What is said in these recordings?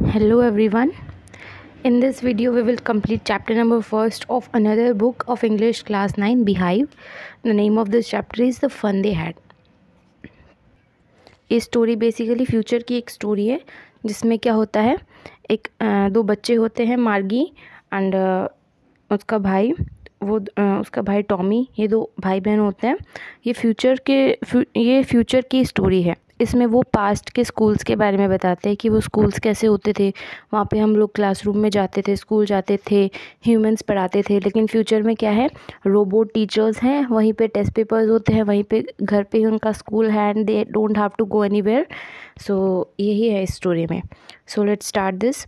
Hello everyone. In this video we will complete chapter number first of another book of English class 9 Beehive. The name of this chapter is The Fun They Had. ये story basically future की एक story है जिसमें क्या होता है दो बच्चे होते हैं मार्गी एंड उसका भाई उसका भाई टॉमी। ये दो भाई बहन होते हैं। ये फ्यूचर की स्टोरी है। इसमें वो पास्ट के स्कूल्स के बारे में बताते हैं कि वो स्कूल्स कैसे होते थे। वहाँ पे हम लोग क्लासरूम में जाते थे, स्कूल जाते थे, ह्यूमंस पढ़ाते थे। लेकिन फ्यूचर में क्या है, रोबोट टीचर्स हैं, वहीं पे टेस्ट पेपर्स होते हैं, वहीं पे घर पे ही उनका स्कूल है and they don't have to go anywhere. So यही है इस स्टोरी में। So let's start this.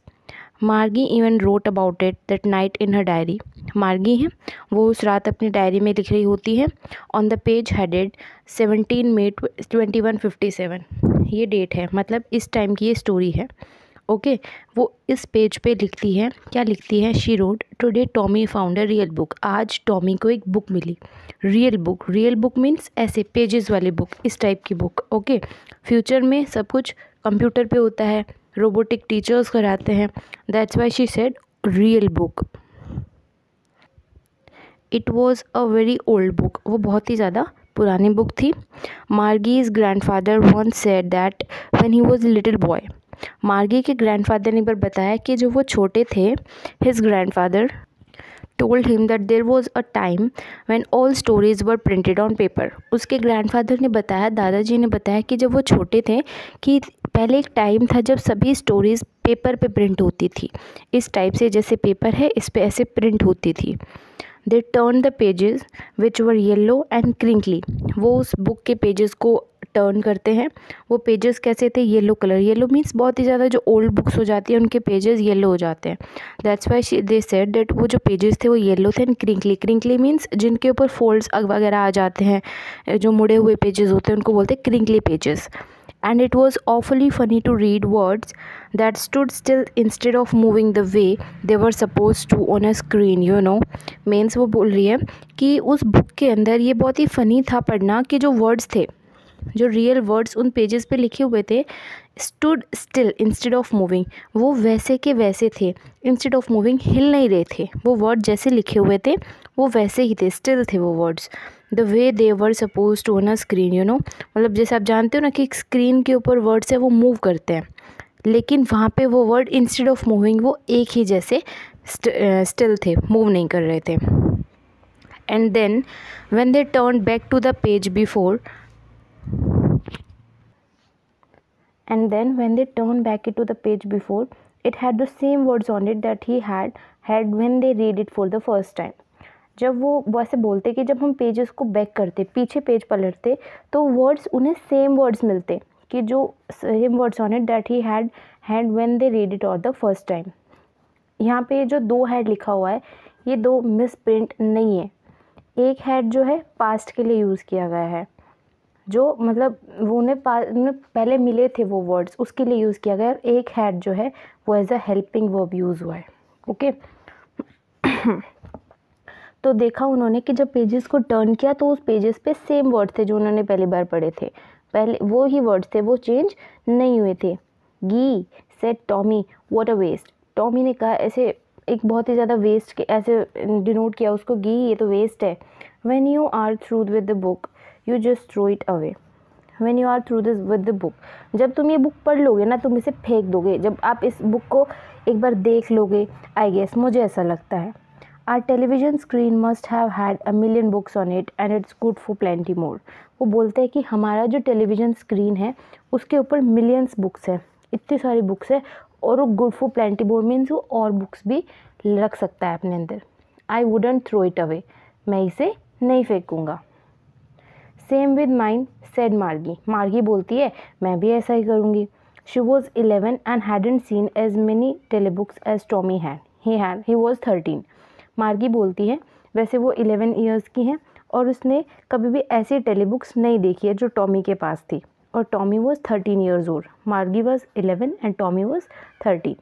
Margie even wrote about it that night in her diary. Margie है, वो उस रात अपनी डायरी में लिख रही होती है। ऑन द पेज हेडेड 17 मई 2157। ये डेट है, मतलब इस टाइम की ये स्टोरी है। ओके वो इस पेज पे लिखती है, क्या लिखती है? She wrote today Tommy found a real book. आज टॉमी को एक बुक मिली। रियल बुक मीन्स ऐसे पेजेस वाली बुक, इस टाइप की बुक। ओके फ्यूचर में सब कुछ कंप्यूटर पे होता है, रोबोटिक टीचर्स कराते हैं। That's why she said real book. It was a very old book. वो बहुत ही ज़्यादा पुरानी बुक थी। Margie's grandfather once said that when he was little boy. Margie के ग्रैंडफादर ने एक बार बताया कि जब वो छोटे थे, his grandfather told him that there was a time when all stories were printed on paper. उसके ग्रैंडफादर ने बताया, दादाजी ने बताया कि जब वो छोटे थे कि पहले एक टाइम था जब सभी स्टोरीज़ पेपर पे प्रिंट होती थी। इस टाइप से जैसे पेपर है इस पे ऐसे प्रिंट होती थी। They turn the pages which were yellow and crinkly. वो उस बुक के पेजेस को टर्न करते हैं। वो पेजेस कैसे थे? Yellow colour. येलो मीन्स बहुत ही ज़्यादा जो ओल्ड बुक्स हो जाती है उनके पेजेस येलो हो जाते हैं। That's why they said that वो जो पेजेस थे वो येलो थे एंड क्रिंकली मीन्स जिनके ऊपर फोल्ड्स वगैरह आ जाते हैं, जो मुड़े हुए पेजेस होते हैं उनको बोलते हैं crinkly pages. And it was awfully funny to read words that stood still instead of moving the way they were supposed to on a screen, you know. Means वो बोल रही है कि उस बुक के अंदर ये बहुत ही फ़नी था पढ़ना कि जो वर्ड्स थे, जो रियल वर्ड्स उन पेजेस पे लिखे हुए थे, stood still instead of moving, वो वैसे के वैसे थे। इंस्टेड ऑफ मूविंग, हिल नहीं रहे थे। वो वर्ड जैसे लिखे हुए थे वो वैसे ही थे, स्टिल थे वो words. The way they were suppose to on a screen, you know. मतलब जैसे आप जानते हो ना कि स्क्रीन के ऊपर वर्ड्स है वो मूव करते हैं, लेकिन वहाँ पे वो वर्ड इंस्टेड ऑफ मूविंग वो एक ही जैसे स्टिल थे, मूव नहीं कर रहे थे। And then when they turn back to the page before and then when they turned back to the page before, it had the same words on it that he had when they read it for the first time. जब वो वैसे बोलते कि जब हम pages को back करते, पीछे पेज पलटते, तो वर्ड्स उन्हें सेम वर्ड्स मिलते कि जो same words on it that he had when they read it और द फर्स्ट टाइम। यहाँ पे जो दो हैड लिखा हुआ है ये दो मिस प्रिंट नहीं है। एक हैड जो है पास्ट के लिए यूज़ किया गया है, जो मतलब वो उन्हें पहले मिले थे वो वर्ड्स उसके लिए यूज़ किया गया। एक हैड जो है वो as a helping verb use हुआ है। ओके तो देखा उन्होंने कि जब पेजेस को टर्न किया तो उस पेजेस पे सेम वर्ड थे जो उन्होंने पहली बार पढ़े थे, पहले वो ही वर्ड्स थे, वो चेंज नहीं हुए थे। गी said Tommy what a waste. Tommy ने कहा, ऐसे एक बहुत ही ज़्यादा वेस्ट के ऐसे डिनोट किया उसको, गी ये तो वेस्ट है। When you are through with the book you just throw it away. When you are through this with the book, जब तुम ये बुक पढ़ लोगे ना तुम इसे फेंक दोगे। जब आप इस बुक को एक बार देख लोगे, आई गेस, मुझे ऐसा लगता है। Our television screen must have had a million books on it and it's good for plenty more. वो बोलते हैं कि हमारा जो टेलीविज़न स्क्रीन है उसके ऊपर मिलियंस बुक्स हैं, इतनी सारी बुक्स है, और वो good for plenty more means वो और बुक्स भी रख सकता है अपने अंदर। I wouldn't throw it away, मैं इसे नहीं फेंकूँगा। Same with mine said Margie. Margie बोलती है मैं भी ऐसा ही करूँगी। She was 11 and hadn't seen as many telebooks as Tommy had he was 13। Margie बोलती है वैसे वो 11 ईयर्स की हैं और उसने कभी भी ऐसी टेलीबुक्स नहीं देखी है जो टॉमी के पास थी, और Tommy was 13 years old. Margie was 11 and Tommy was 13।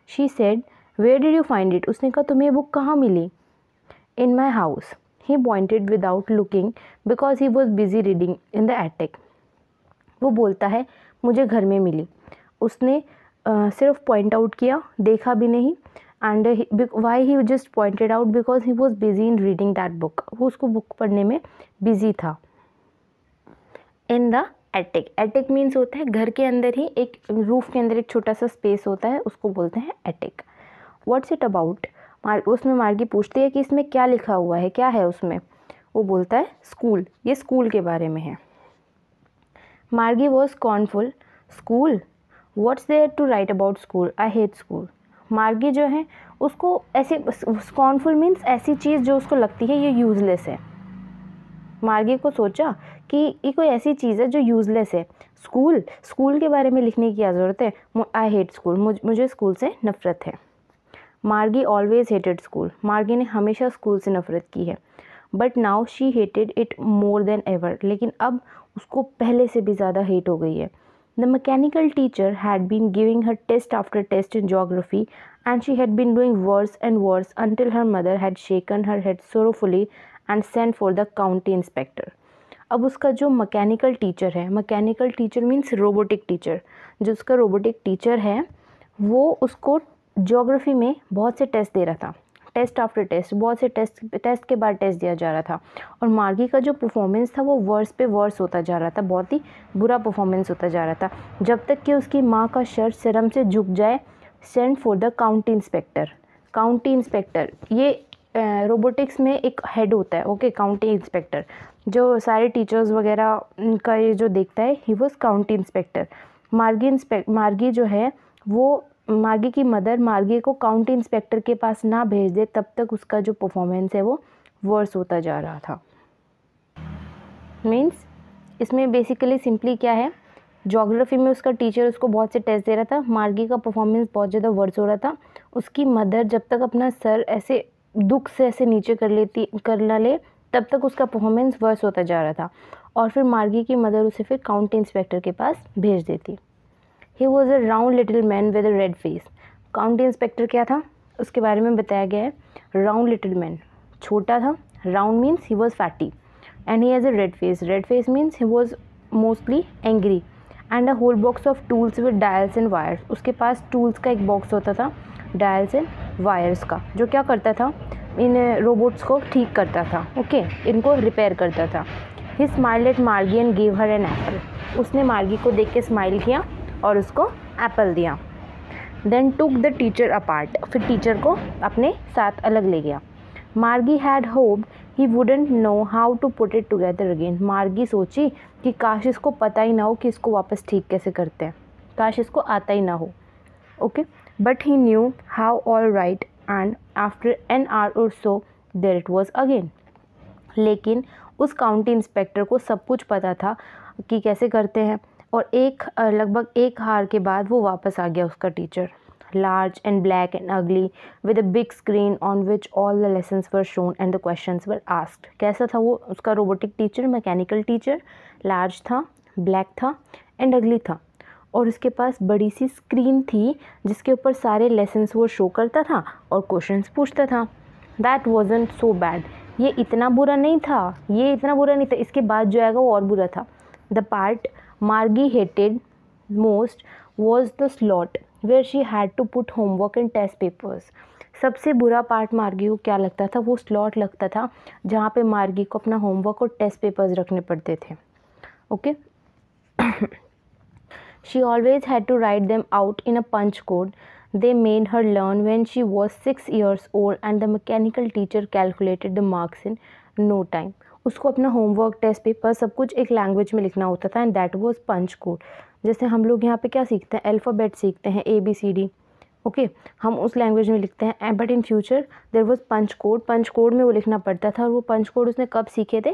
She said where did you find it. उसने कहा तुम्हें ये बुक कहाँ मिली? In my house. He pointed without looking because he was busy reading in the attic. वो बोलता है मुझे घर में मिली। उसने सिर्फ पॉइंट आउट किया, देखा भी नहीं. And why he just pointed out because he was busy in reading that book. वो उसको बुक पढ़ने में बिजी था. In the attic. Attic means होता है घर के अंदर ही, एक रूफ के अंदर एक छोटा सा स्पेस होता है, उसको बोलते हैं एटिक. What's it about. उसमें मार्गी पूछती है कि इसमें क्या लिखा हुआ है, क्या है उसमें. वो बोलता है स्कूल. ये स्कूल के बारे में है. Margie was scornful. School. What's there to write about school. I hate school. Margie जो है उसको ऐसे, स्कॉर्नफुल मीन्स ऐसी चीज़ जो उसको लगती है ये यूज़लेस है. मार्गी को सोचा कि ये कोई ऐसी चीज़ है जो यूज़लेस है. स्कूल. स्कूल के बारे में लिखने की क्या ज़रूरत है. आई हेट स्कूल. मुझे स्कूल से नफ़रत है. मार्गी ऑलवेज हेटेड स्कूल. मार्गी ने हमेशा स्कूल से नफ़रत की है. But now she hated it more than ever. लेकिन अब उसको पहले से भी ज़्यादा हेट हो गई है. The mechanical teacher had been giving her test after test in geography and she had been doing worse and worse until her mother had shaken her head sorrowfully and sent for the county inspector. अब उसका जो mechanical teacher है, mechanical teacher means robotic teacher, जो उसका robotic teacher है वो उसको geography में बहुत से टेस्ट दे रहा था. टेस्ट आफ्टर टेस्ट, बहुत से टेस्ट के बाद टेस्ट दिया जा रहा था. और मार्गी का जो परफॉर्मेंस था वो वर्स पे वर्स होता जा रहा था. बहुत ही बुरा परफॉर्मेंस होता जा रहा था, जब तक कि उसकी माँ का सर शर्म से झुक जाए. Send for the county inspector. County inspector ये रोबोटिक्स में एक हेड होता है. ओके, काउंटी इंस्पेक्टर जो सारे टीचर्स वगैरह का ये जो देखता है, ही वॉज काउंटी इंस्पेक्टर. मार्गी जो है वो, मार्गी की मदर मार्गी को काउंटी इंस्पेक्टर के पास ना भेज दे तब तक उसका जो परफॉर्मेंस है वो वर्स होता जा रहा था. मीन्स इसमें बेसिकली सिंपली क्या है, ज्योग्राफी में उसका टीचर उसको बहुत से टेस्ट दे रहा था. मार्गी का परफॉर्मेंस बहुत ज़्यादा वर्स हो रहा था. उसकी मदर जब तक अपना सर ऐसे दुख से ऐसे नीचे कर ना ले तब तक उसका परफॉर्मेंस वर्स होता जा रहा था. और फिर मार्गी की मदर उसे फिर काउंटी इंस्पेक्टर के पास भेज देती. He was a round little man with a red face. County inspector क्या था उसके बारे में बताया गया है. राउंड लिटिल मैन, छोटा था. Round means he was fatty and he has a red face. Red face means he was mostly angry. And a whole box of tools with dials and wires. उसके पास tools का एक box होता था, dials and wires का, जो क्या करता था, इन रोबोट्स को ठीक करता था. ओके, इनको रिपेयर करता था. He smiled at Margie and give her an apple. उसने मार्गी को देख के स्माइल किया और उसको एप्पल दिया. Then took the teacher apart. फिर टीचर को अपने साथ अलग ले गया. Margie had hoped he wouldn't know how to put it together again. Margie सोची कि काश इसको पता ही ना हो कि इसको वापस ठीक कैसे करते हैं, काश इसको आता ही ना हो. Okay, but he knew how all right and after an hour or so there it was again. लेकिन उस काउंटी इंस्पेक्टर को सब कुछ पता था कि कैसे करते हैं. और लगभग एक हार के बाद वो वापस आ गया उसका teacher. Large and black and ugly with a big screen on which all the lessons were shown and the questions were asked. कैसा था वो उसका robotic teacher, mechanical teacher. Large था, ब्लैक था एंड अगली था. और उसके पास बड़ी सी स्क्रीन थी जिसके ऊपर सारे लेसन्स वो शो करता था और क्वेश्चंस पूछता था. That wasn't so bad. ये इतना बुरा नहीं था, ये इतना बुरा नहीं था. इसके बाद जो आएगा वो और बुरा था. The part Margie hated most was the slot where she had to put homework and test papers. सबसे बुरा पार्ट मार्गी को क्या लगता था, वो स्लॉट लगता था जहाँ पे मार्गी को अपना होमवर्क और टेस्ट पेपर्स रखने पड़ते थे. Okay, she always had to write them out in a punch code they made her learn when she was 6 years old and the mechanical teacher calculated the marks in no time. उसको अपना homework, test paper सब कुछ एक language में लिखना होता था and that was punch code. जैसे हम लोग यहाँ पे क्या सीखते हैं, अल्फ़ाबेट सीखते हैं ABCD. ओके, हम उस लैंग्वेज में लिखते हैं. But in future there was punch code. Punch code में वो लिखना पड़ता था. और वो पंच कोड उसने कब सीखे थे,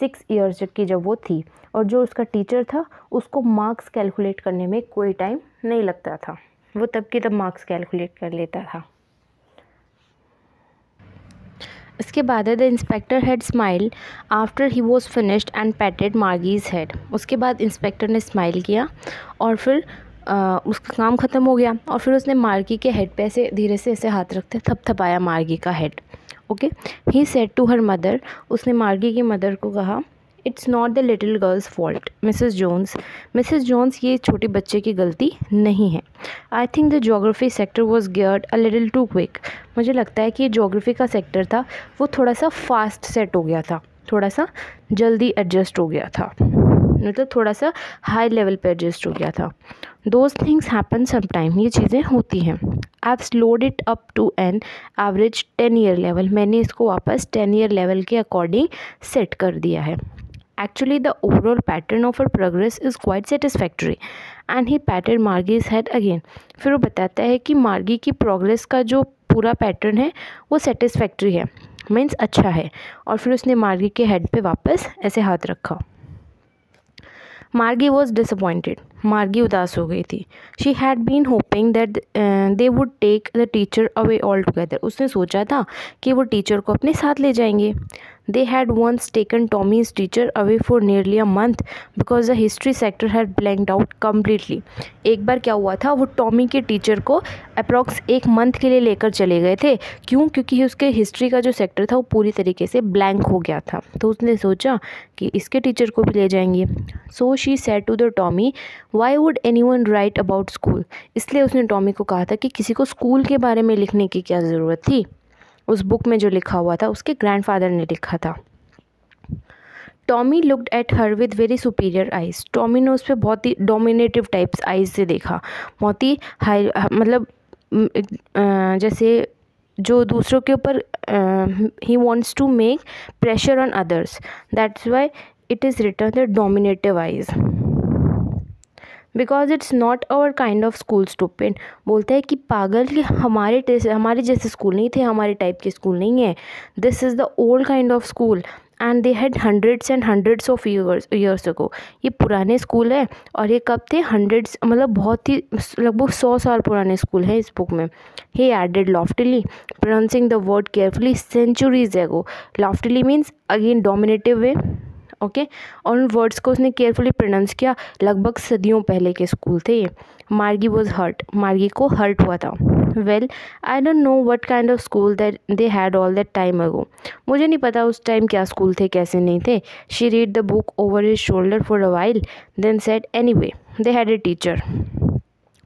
6 ईयर्स की जब वो थी. और जो उसका टीचर था उसको मार्क्स कैलकुलेट करने में कोई टाइम नहीं लगता था. वो तब की तब मार्क्स कैलकुलेट कर लेता था. इसके बाद the inspector had smile after he was finished and patted Margie's head. उसके बाद इंस्पेक्टर ने स्माइल किया और फिर उसका काम ख़त्म हो गया. और फिर उसने मार्गी के हेड पे ऐसे धीरे से ऐसे हाथ रखते थपथपाया मार्गी का head. Okay, he said to her mother. उसने मार्गी की मदर को कहा it's not the little girl's fault Mrs Jones ये छोटे बच्चे की गलती नहीं है. I think the geography sector was geared a little too quick. मुझे लगता है कि ये जोग्राफी का सेक्टर था वो थोड़ा सा फास्ट सेट हो गया था, थोड़ा सा जल्दी एडजस्ट हो गया था, मतलब थोड़ा सा हाई लेवल पे एडजस्ट हो गया था. दोज थिंग्स हैपन समटाइम, ये चीज़ें होती हैं. I have slowed it up to an average 10 year level. मैंने इसको वापस 10 ईयर लेवल के अकॉर्डिंग सेट कर दिया है. Actually, the overall pattern of her progress is quite satisfactory. And he patted Margie's head again. फिर वो बताता है कि मार्गी की प्रोग्रेस का जो पूरा पैटर्न है वो सेटिस्फैक्ट्री है, मीन्स अच्छा है. और फिर उसने मार्गी के हेड पे वापस ऐसे हाथ रखा. मार्गी वॉज डिसअपॉइंटेड. मार्गी उदास हो गई थी. She had been hoping that they would take the teacher away all together. उसने सोचा था कि वो टीचर को अपने साथ ले जाएंगे. They had once taken Tommy's teacher away for nearly a month because the history sector had blanked out completely. एक बार क्या हुआ था, वो टॉमी के टीचर को अप्रॉक्स 1 मंथ के लिए लेकर चले गए थे. क्यों? क्योंकि उसके हिस्ट्री का जो सेक्टर था वो पूरी तरीके से ब्लैंक हो गया था. तो उसने सोचा कि इसके टीचर को भी ले जाएंगे. So she said to the Tommy, why would anyone write about school. इसलिए उसने टॉमी को कहा था कि किसी को स्कूल के बारे में लिखने की क्या ज़रूरत थी. उस बुक में जो लिखा हुआ था उसके ग्रैंडफादर ने लिखा था. Tommy looked at her with very superior eyes. Tommy ने उस पर बहुत ही डोमिनेटिव टाइप्स आइज़ से देखा, बहुत ही हाई, मतलब जैसे जो दूसरों के ऊपर he wants to make pressure on others, that's why it is written the dominative eyes. Because it's not our kind of school stupid. बोलता है कि पागल कि हमारे जैसे स्कूल नहीं थे, हमारे टाइप के स्कूल नहीं है. This is the old kind of school and they had hundreds and hundreds of years ago. ये पुराने स्कूल है और ये कब थे, हंड्रेड्स मतलब बहुत ही लगभग 100 साल पुराने स्कूल हैं इस बुक में. He added loftily, pronouncing the word carefully, centuries ago. Loftily means again dominative way, okay. और उन वर्ड्स को उसने केयरफुली प्रोनाउंस किया. लगभग सदियों पहले के स्कूल थे ये. मार्गी वॉज हर्ट. मार्गी को हर्ट हुआ था. Well I don't know what kind of school that they had all that time ago. मुझे नहीं पता उस टाइम क्या स्कूल थे कैसे नहीं थे. She read the book over his shoulder for a while then said anyway they had a teacher.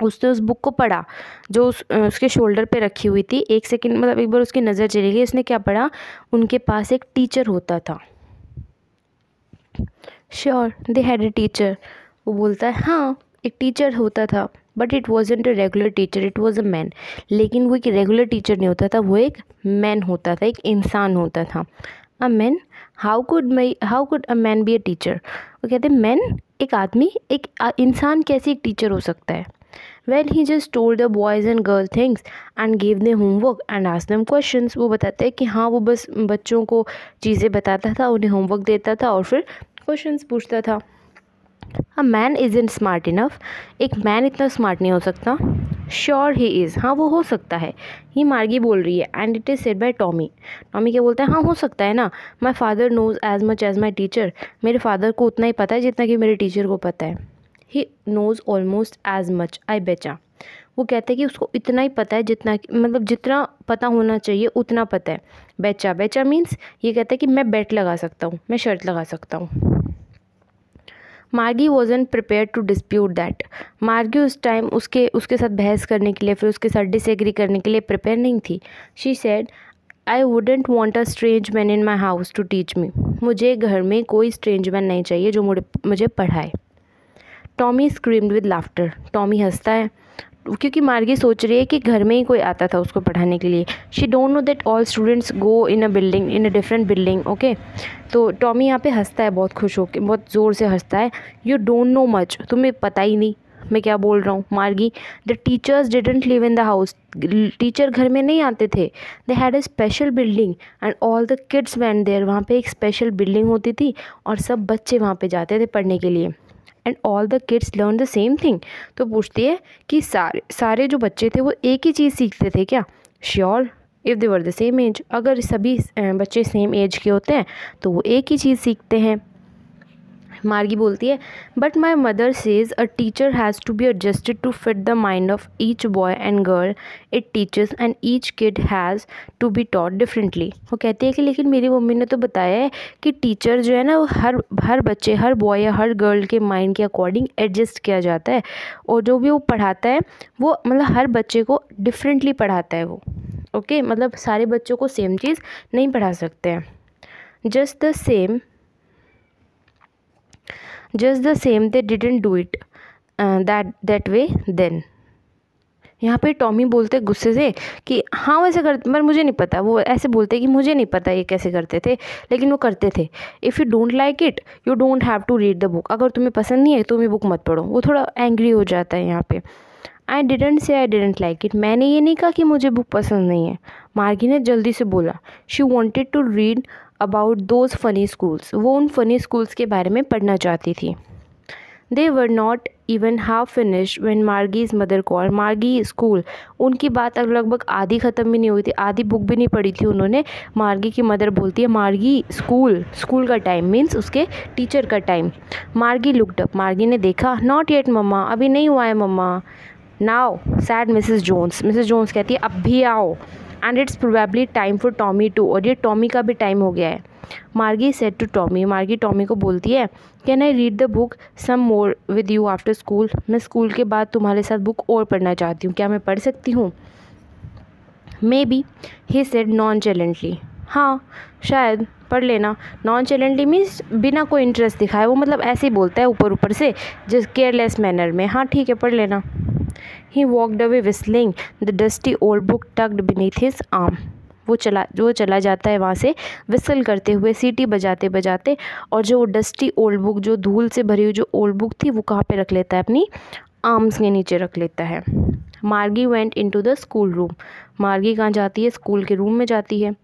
उसने उस बुक को पढ़ा जो उसके शोल्डर पे रखी हुई थी. एक सेकेंड, मतलब एक बार उसकी नज़र चली गई. उसने क्या पढ़ा, उनके पास एक टीचर होता था. Sure they had a teacher. वो बोलता है हाँ एक टीचर होता था, but it wasn't a regular teacher, it was a man. लेकिन वो एक रेगुलर टीचर नहीं होता था, वो एक मैन होता था, एक इंसान होता था. A man, how could a man be a teacher. वो कहते हैं मैन, एक आदमी, एक इंसान कैसे एक टीचर हो सकता है. Well he just told the boys and girl things and give them homework and asked them questions. वो बताते हैं कि हाँ वो बस बच्चों को चीज़ें बताता था, उन्हें होमवर्क देता था और फिर क्वेश्चंस पूछता था. A man isn't smart enough. एक मैन इतना स्मार्ट नहीं हो सकता. Sure he is. हाँ वो हो सकता है. ही मार्गी बोल रही है and it is said by Tommy. Tommy क्या बोलता है, हाँ हो सकता है ना. My father knows as much as my teacher. मेरे फादर को उतना ही पता है जितना कि मेरे टीचर को पता है. He knows almost as much, I betcha. वो कहते हैं कि उसको इतना ही पता है जितना, मतलब जितना पता होना चाहिए उतना पता है. बेचा, बेचा मीन्स ये कहता है कि मैं बेट लगा सकता हूँ, मैं शर्त लगा सकता हूँ. Margie wasn't prepare to dispute that. Margie उस टाइम उसके साथ बहस करने के लिए, फिर उसके साथ डिसएग्री करने के लिए प्रिपेयर नहीं थी. She said I wouldn't want a strange man in my house to teach me. मुझे घर में कोई स्ट्रेंज मैन नहीं चाहिए जो मुझे पढ़ाए. Tommy screamed with laughter. Tommy हंसता है क्योंकि मार्गी सोच रही है कि घर में ही कोई आता था उसको पढ़ाने के लिए. She don't know that all students go in a different building, okay. तो टॉमी यहाँ पे हंसता है बहुत खुश होकर, बहुत ज़ोर से हंसता है. You don't know much. तुम्हें पता ही नहीं मैं क्या बोल रहा हूँ. Margie, the teachers didn't live in the house. Teacher घर में नहीं आते थे. They had a special building and all the kids went there. वहाँ पे एक स्पेशल बिल्डिंग होती थी और सब बच्चे वहाँ पे जाते थे पढ़ने के लिए. And all the kids learn the same thing. तो पूछती है कि सारे जो बच्चे थे वो एक ही चीज़ सीखते थे क्या. Sure if they were the same age. अगर सभी बच्चे सेम एज के होते हैं तो वो एक ही चीज़ सीखते हैं. मार्गी बोलती है, but my mother says a teacher has to be adjusted to fit the mind of each boy and girl it teachers and each kid has to be taught differently. वो कहती है कि लेकिन मेरी मम्मी ने तो बताया है कि टीचर जो है ना वो हर बच्चे, हर बॉय या हर गर्ल के माइंड के अकॉर्डिंग एडजस्ट किया जाता है, और जो भी वो पढ़ाता है वो मतलब हर बच्चे को डिफरेंटली पढ़ाता है वो। ओके, मतलब सारे बच्चों को सेम चीज़ नहीं पढ़ा सकते हैं। Just the same they didn't do it that way then. यहाँ पे टॉमी बोलते गुस्से से कि हाँ वैसे करते, पर मुझे नहीं पता। वो ऐसे बोलते कि मुझे नहीं पता ये कैसे करते थे, लेकिन वो करते थे। If you don't like it you don't have to read the book. अगर तुम्हें पसंद नहीं है तुम ये बुक मत पढ़ो। वो थोड़ा एंग्री हो जाता है यहाँ पे। I didn't say I didn't like it. मैंने ये नहीं कहा कि मुझे बुक पसंद नहीं है। मार्गी ने जल्दी से बोला। She wanted to read about those funny schools. वो उन फ़नी स्कूल्स के बारे में पढ़ना चाहती थी। They were not even half finish when Margie's mother call. Margie school, उनकी बात अब लगभग आधी ख़त्म भी नहीं हुई थी, आधी बुक भी नहीं पढ़ी थी उन्होंने। मार्गी की मदर बोलती है, मार्गी स्कूल का टाइम मीन्स उसके टीचर का टाइम। मार्गी लुक्ड अप। मार्गी ने देखा। नॉट येट मम्मा, अभी नहीं हुआ है मम्मा। नाउ सैड मिसेस जोन्स कहती है अब भी आओ। And it's probably time for Tommy too, और ये टॉमी का भी टाइम हो गया है। Margie said to Tommy. Margie Tommy को बोलती है, can I read the book some more with you after school. मैं स्कूल के बाद तुम्हारे साथ बुक और पढ़ना चाहती हूँ, क्या मैं पढ़ सकती हूँ? Maybe, he said nonchalantly. हाँ शायद, पढ़ लेना। नॉनचैलेंटली मीन्स बिना कोई इंटरेस्ट दिखाए, वो मतलब ऐसे ही बोलता है ऊपर से, जिस केयरलेस मैनर में। हाँ ठीक है, पढ़ लेना। He walked away whistling the dusty old book tucked beneath his arm. वो चला जाता है वहाँ से विसल करते हुए, सीटी बजाते बजाते, और जो डस्टी ओल्ड बुक, जो धूल से भरी हुई जो ओल्ड बुक थी, वो कहाँ पे रख लेता है? अपनी आर्म्स के नीचे रख लेता है। मार्गी went into the school room. मार्गी कहाँ जाती है? स्कूल के रूम में जाती है।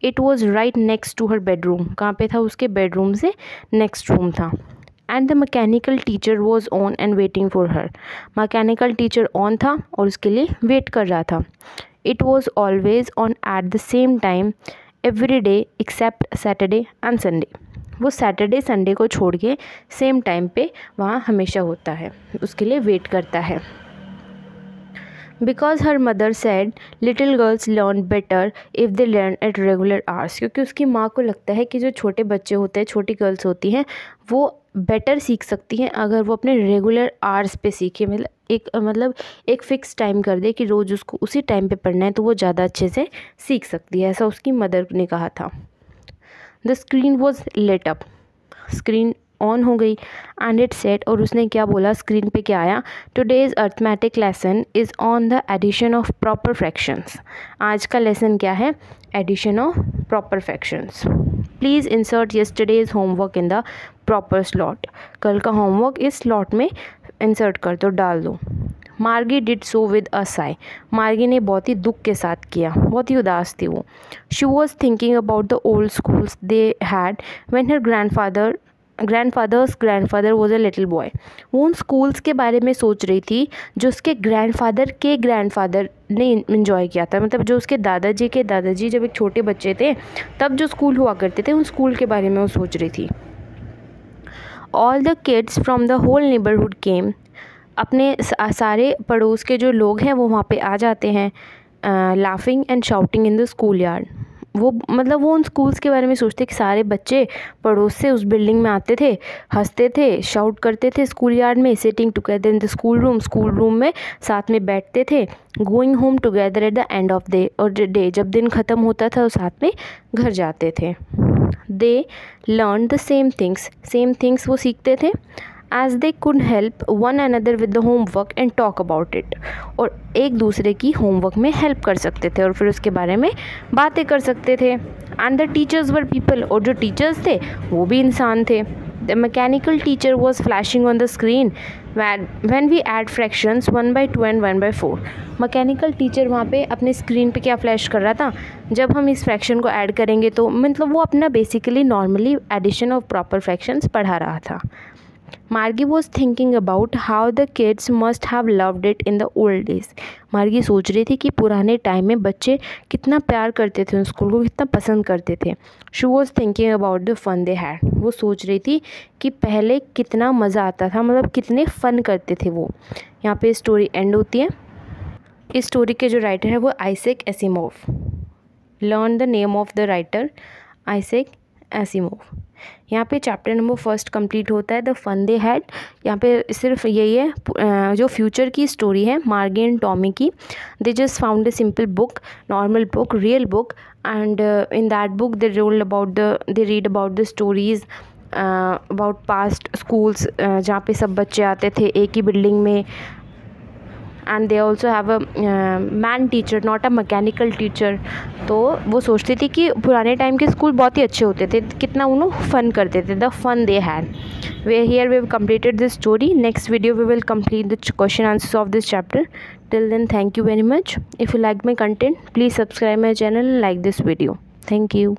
It was right next to her bedroom. कहाँ पे था? उसके बेडरूम से नेक्स्ट रूम था। And the mechanical teacher was on and waiting for her. Mechanical teacher on था और उसके लिए वेट कर रहा था। It was always on at the same time every day except Saturday and Sunday. वो सैटरडे संडे को छोड़ के सेम टाइम पे वहाँ हमेशा होता है, उसके लिए वेट करता है। Because her mother said little girls learn better if they learn at regular hours. क्योंकि उसकी माँ को लगता है कि जो छोटे बच्चे होते हैं, छोटी गर्ल्स होती हैं, वो बेटर सीख सकती हैं अगर वो अपने रेगुलर आवर्स पे सीखे। मतलब एक फ़िक्स टाइम कर दे कि रोज़ उसको उसी टाइम पे पढ़ना है, तो वो ज़्यादा अच्छे से सीख सकती है। ऐसा उसकी मदर ने कहा था। The screen was lit up. Screen on हो गई। एंड इट सेट, और उसने क्या बोला? स्क्रीन पे क्या आया? Today's arithmetic lesson is on the addition of proper fractions. आज का लेसन क्या है? Addition of proper fractions. Please insert yesterday's homework in the proper slot. कल का होमवर्क इस स्लॉट में इंसर्ट कर दो, डाल दो। मार्गी did so with a Sai. मार्गी ने बहुत ही दुख के साथ किया, बहुत ही उदास थी वो। She was thinking about the old schools they had when her grandfathers grandfather was a little boy. वो उन स्कूल्स के बारे में सोच रही थी जो उसके ग्रैंडफादर ने इन्जॉय किया था। मतलब जो उसके दादाजी जब एक छोटे बच्चे थे तब जो स्कूल हुआ करते थे, उन स्कूल के बारे में वो सोच रही थी। All the kids from the whole neighbourhood came. अपने सारे पड़ोस के जो लोग हैं वो वहाँ पे आ जाते हैं। Laughing and shouting in the school yard. वो उन स्कूल्स के बारे में सोचते कि सारे बच्चे पड़ोस से उस बिल्डिंग में आते थे, हंसते थे, शाउट करते थे स्कूल यार्ड में। Sitting together in the school room में साथ में बैठते थे। Going home together at the end of day, जब दिन ख़त्म होता था तो साथ में घर जाते थे। They learn the same things वो सीखते थे। As they could help one another with the homework and talk about it. और एक दूसरे की होमवर्क में हेल्प कर सकते थे और फिर उसके बारे में बातें कर सकते थे। And the teachers were people, और जो टीचर्स थे वो भी इंसान थे। The mechanical teacher was flashing on the screen when we add fractions 1/2 and 1/4। Mechanical teacher वहाँ पे अपने स्क्रीन पे क्या फ्लैश कर रहा था? जब हम इस फ्रैक्शन को ऐड करेंगे तो मतलब वो अपना basically normally addition of proper fractions पढ़ा रहा था। Margie was thinking about how the kids must have loved it in the old days. मार्गी सोच रही थी कि पुराने टाइम में बच्चे कितना प्यार करते थे, उस स्कूल को कितना पसंद करते थे। She was thinking about the fun they had. वो सोच रही थी कि पहले कितना मज़ा आता था, मतलब कितने फ़न करते थे वो। यहाँ पे स्टोरी एंड होती है। इस स्टोरी के जो राइटर है वो Isaac Asimov. Learn the name of the writer, Isaac Asimov. यहाँ पे चैप्टर नंबर 1 कंप्लीट होता है, द फन दे हैड। यहाँ पे सिर्फ यही है जो फ्यूचर की स्टोरी है मार्गी एंड टॉमी की। They just found a simple book, normal book, real book, and in that book they read about the stories about past schools जहाँ पे सब बच्चे आते थे एक ही बिल्डिंग में। And they also have a man teacher, not a mechanical teacher. तो वो सोचती थी कि पुराने टाइम के स्कूल बहुत ही अच्छे होते थे, कितना उन्होंने फ़न करते थे, द फन दे हैड। वे here we have completed this story. Next video we will complete the question answers of this chapter. Till then, thank you very much. If you like my content, please subscribe my channel and like this video. Thank you.